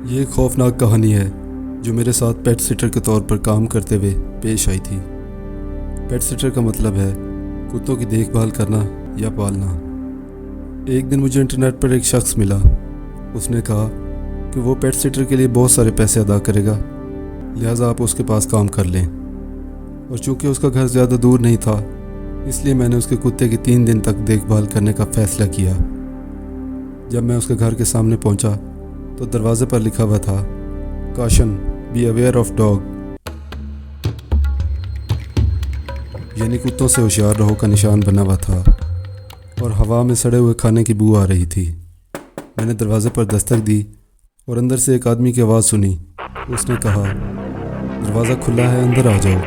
یہ ایک خوفناک کہانی ہے جو میرے ساتھ پیٹ سٹر کے طور پر کام کرتے ہوئے پیش آئی تھی۔ پیٹ سٹر کا مطلب ہے کتوں کی دیکھ بھال کرنا یا پالنا۔ ایک دن مجھے انٹرنیٹ پر ایک شخص ملا۔ اس نے کہا کہ وہ پیٹ سٹر کے لیے بہت سارے پیسے ادا کرے گا، لہٰذا آپ اس کے پاس کام کر لیں۔ اور چونکہ اس کا گھر زیادہ دور نہیں تھا، اس لیے میں نے اس کے کتے کی 3 دن تک دیکھ بھال کرنے کا فیصلہ کیا۔ جب میں اس کے گھر کے سامنے پہنچا تو دروازے پر لکھا ہوا تھا کاشن بی اویئر آف ڈاگ، یعنی کتوں سے ہوشیار رہو کا نشان بنا ہوا تھا، اور ہوا میں سڑے ہوئے کھانے کی بو آ رہی تھی۔ میں نے دروازے پر دستک دی اور اندر سے ایک آدمی کی آواز سنی۔ اس نے کہا، دروازہ کھلا ہے، اندر آ جاؤ۔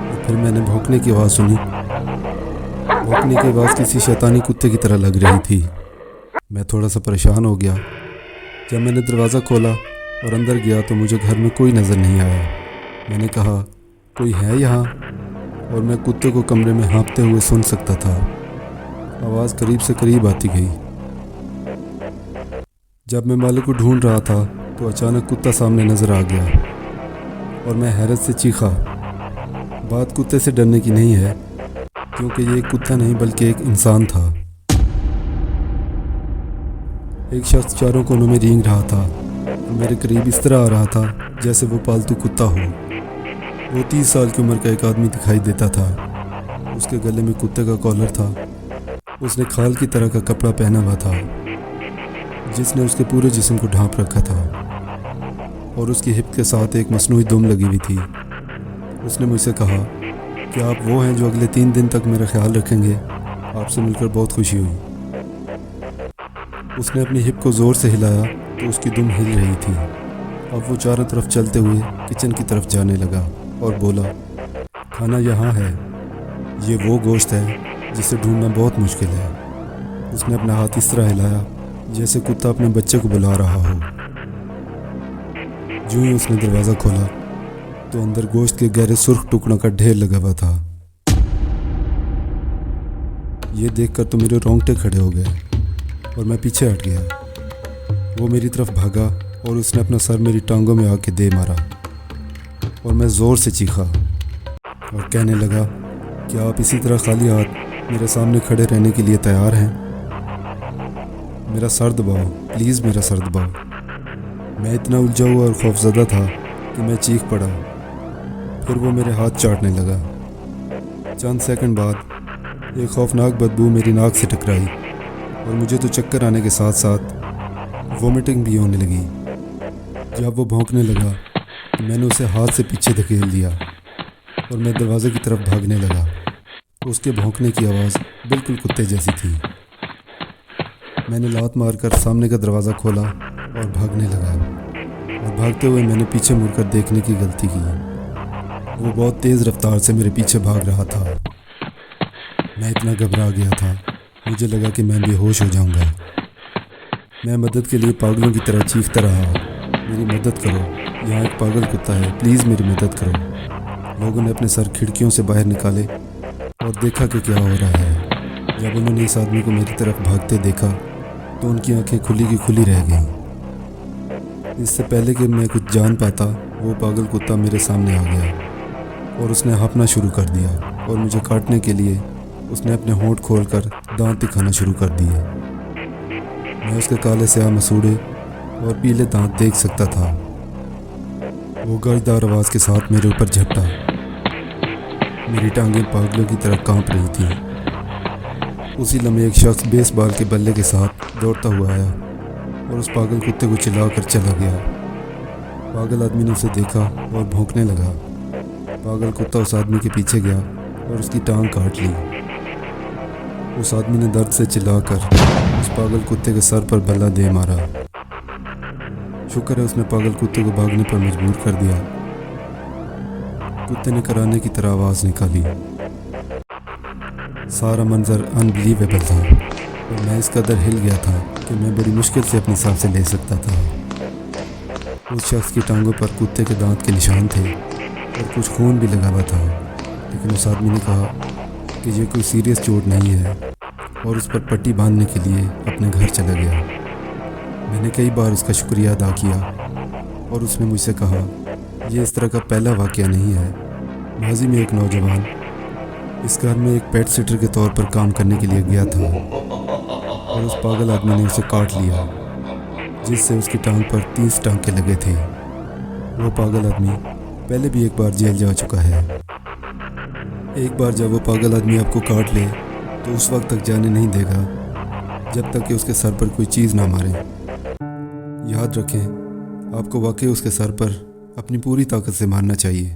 اور پھر میں نے بھونکنے کی آواز سنی۔ بھونکنے کی آواز کسی شیطانی کتے کی طرح لگ رہی تھی۔ میں تھوڑا سا پریشان ہو گیا۔ جب میں نے دروازہ کھولا اور اندر گیا تو مجھے گھر میں کوئی نظر نہیں آیا۔ میں نے کہا، کوئی ہے یہاں؟ اور میں کتے کو کمرے میں ہانپتے ہوئے سن سکتا تھا۔ آواز قریب سے قریب آتی گئی۔ جب میں مالک کو ڈھونڈ رہا تھا تو اچانک کتا سامنے نظر آ گیا اور میں حیرت سے چیخا۔ بات کتے سے ڈرنے کی نہیں ہے، کیونکہ یہ ایک کتا نہیں بلکہ ایک انسان تھا۔ ایک شخص چاروں کونوں میں رینگ رہا تھا اور میرے قریب اس طرح آ رہا تھا جیسے وہ پالتو کتا ہو۔ وہ 30 سال کی عمر کا ایک آدمی دکھائی دیتا تھا۔ اس کے گلے میں کتے کا کالر تھا۔ اس نے کھال کی طرح کا کپڑا پہنا ہوا تھا جس نے اس کے پورے جسم کو ڈھانپ رکھا تھا، اور اس کی ہپ کے ساتھ ایک مصنوعی دم لگی ہوئی تھی۔ اس نے مجھ سے کہا کہ آپ وہ ہیں جو اگلے 3 دن تک میرا خیال رکھیں گے۔ آپ سے مل کر بہت خوشی ہوئی۔ اس نے اپنی ہپ کو زور سے ہلایا تو اس کی دم ہل رہی تھی۔ اب وہ چاروں طرف چلتے ہوئے کچن کی طرف جانے لگا اور بولا، کھانا یہاں ہے، یہ وہ گوشت ہے جسے ڈھونڈنا بہت مشکل ہے۔ اس نے اپنا ہاتھ اس طرح ہلایا جیسے کتا اپنے بچے کو بلا رہا ہو۔ جو ہی اس نے دروازہ کھولا تو اندر گوشت کے گہرے سرخ ٹکڑوں کا ڈھیر لگا ہوا تھا۔ یہ دیکھ کر تو میرے رونگٹے کھڑے ہو گئے اور میں پیچھے ہٹ گیا۔ وہ میری طرف بھاگا اور اس نے اپنا سر میری ٹانگوں میں آ کے دے مارا، اور میں زور سے چیخا اور کہنے لگا کہ آپ اسی طرح خالی ہاتھ میرے سامنے کھڑے رہنے کے لیے تیار ہیں؟ میرا سر دباؤ، پلیز میرا سر دباؤ۔ میں اتنا الجھا ہوا اور خوفزدہ تھا کہ میں چیخ پڑا۔ پھر وہ میرے ہاتھ چاٹنے لگا۔ چند سیکنڈ بعد ایک خوفناک بدبو میری ناک سے ٹکرائی اور مجھے تو چکر آنے کے ساتھ ساتھ وومٹنگ بھی ہونے لگی۔ جب وہ بھونکنے لگا تو میں نے اسے ہاتھ سے پیچھے دھکیل دیا اور میں دروازے کی طرف بھاگنے لگا۔ اس کے بھونکنے کی آواز بالکل کتے جیسی تھی۔ میں نے لات مار کر سامنے کا دروازہ کھولا اور بھاگنے لگا، اور بھاگتے ہوئے میں نے پیچھے مڑ کر دیکھنے کی غلطی کی۔ وہ بہت تیز رفتار سے میرے پیچھے بھاگ رہا تھا۔ میں اتنا گھبرا گیا تھا، مجھے لگا کہ میں بے ہوش ہو جاؤں گا۔ میں مدد کے لیے پاگلوں کی طرح چیختا رہا، میری مدد کرو، یہاں ایک پاگل کتا ہے، پلیز میری مدد کرو۔ لوگوں نے اپنے سر کھڑکیوں سے باہر نکالے اور دیکھا کہ کیا ہو رہا ہے۔ جب انہوں نے اس آدمی کو میری طرف بھاگتے دیکھا تو ان کی آنکھیں کھلی کی کھلی رہ گئیں۔ اس سے پہلے کہ میں کچھ جان پاتا، وہ پاگل کتا میرے سامنے آ گیا اور اس نے ہانپنا شروع کر دیا، اور مجھے کاٹنے کے لیے اس نے اپنے ہونٹ کھول کر دانت دکھانا شروع کر دیے۔ میں اس کے کالے سیاہ مسوڑے اور پیلے دانت دیکھ سکتا تھا۔ وہ گرجدار آواز کے ساتھ میرے اوپر جھپٹا۔ میری ٹانگیں پاگلوں کی طرح کانپ رہی تھیں۔ اسی لمحے ایک شخص بیس بال کے بلے کے ساتھ دوڑتا ہوا آیا اور اس پاگل کتے کو چلا کر چلا گیا۔ پاگل آدمی نے اسے دیکھا اور بھونکنے لگا۔ پاگل کتا اس آدمی کے پیچھے گیا اور اس کی ٹانگ کاٹ لی۔ اس آدمی نے درد سے چلا کر اس پاگل کتے کے سر پر بلا دے مارا۔ شکر ہے اس نے پاگل کتے کو بھاگنے پر مجبور کر دیا۔ کتے نے کرانے کی طرح آواز نکالی۔ سارا منظر انبلیویبل تھا، اور میں اس قدر ہل گیا تھا کہ میں بڑی مشکل سے اپنی سانسیں لے سکتا تھا۔ اس شخص کی ٹانگوں پر کتے کے دانت کے نشان تھے اور کچھ خون بھی لگا ہوا تھا، لیکن اس آدمی نے کہا کہ یہ کوئی سیریس چوٹ نہیں ہے، اور اس پر پٹی باندھنے کے لیے اپنے گھر چلا گیا۔ میں نے کئی بار اس کا شکریہ ادا کیا اور اس نے مجھ سے کہا یہ اس طرح کا پہلا واقعہ نہیں ہے. ماضی میں ایک نوجوان اس گھر میں ایک پیٹ سیٹر کے طور پر کام کرنے کے لیے گیا تھا اور اس پاگل آدمی نے اسے کاٹ لیا جس سے اس کی ٹانگ پر 30 ٹانکے لگے تھے. وہ پاگل آدمی پہلے بھی ایک بار جیل جا چکا ہے. ایک بار جب وہ پاگل آدمی آپ کو کاٹ لے تو اس وقت تک جانے نہیں دے گا جب تک کہ اس کے سر پر کوئی چیز نہ مارے. یاد رکھیں آپ کو واقعی اس کے سر پر اپنی پوری طاقت سے مارنا چاہیے.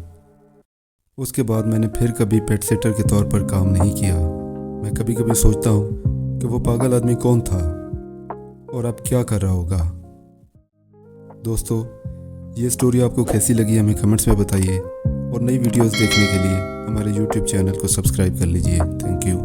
اس کے بعد میں نے پھر کبھی پیٹ سیٹر کے طور پر کام نہیں کیا. میں کبھی کبھی سوچتا ہوں کہ وہ پاگل آدمی کون تھا اور اب کیا کر رہا ہوگا. دوستو یہ سٹوری آپ کو کیسی لگی ہمیں کمنٹس میں بتائیے اور نئی ویڈیوز دیکھنے کے لیے ہمارے YouTube چینل کو سبسکرائب کر لیجئے. Thank you.